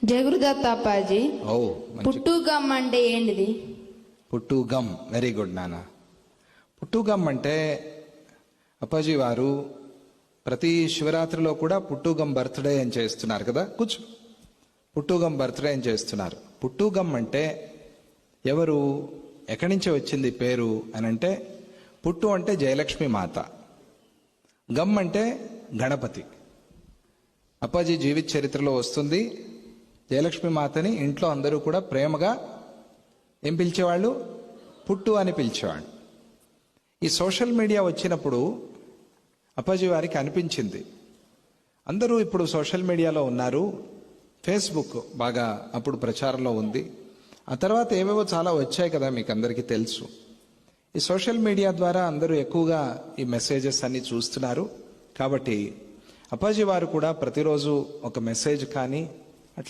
జయగురుదత్త అప్పాజీ. ఓ పుట్టుగమ్ అంటే ఏంటిది? పుట్టుగమ్, very good నాన్న. పుట్టుగమ్ అంటే అప్పాజీ వారు ప్రతి శివరాత్రిలో కూడా పుట్టుగమ్ బర్త్డే అని చేస్తున్నారు కదా. కూర్చో. పుట్టుగమ్ బర్త్డే అని చేస్తున్నారు. పుట్టుగమ్ అంటే ఎవరు, ఎక్కడి నుంచి వచ్చింది పేరు అని అంటే, పుట్టు అంటే జయలక్ష్మి మాత, గమ్ అంటే గణపతి. అప్పాజీ జీవిత చరిత్రలో వస్తుంది, జయలక్ష్మి మాతని ఇంట్లో అందరూ కూడా ప్రేమగా ఏం పిలిచేవాళ్ళు? పుట్టు అని పిలిచేవాళ్ళు. ఈ సోషల్ మీడియా వచ్చినప్పుడు అప్పాజీ వారికి అనిపించింది, అందరూ ఇప్పుడు సోషల్ మీడియాలో ఉన్నారు, ఫేస్బుక్ బాగా అప్పుడు ప్రచారంలో ఉంది, ఆ తర్వాత ఏవేవో చాలా వచ్చాయి కదా, మీకు అందరికీ తెలుసు. ఈ సోషల్ మీడియా ద్వారా అందరూ ఎక్కువగా ఈ మెసేజెస్ అన్ని చూస్తున్నారు. కాబట్టి అప్పాజీ వారు కూడా ప్రతిరోజు ఒక మెసేజ్ కానీ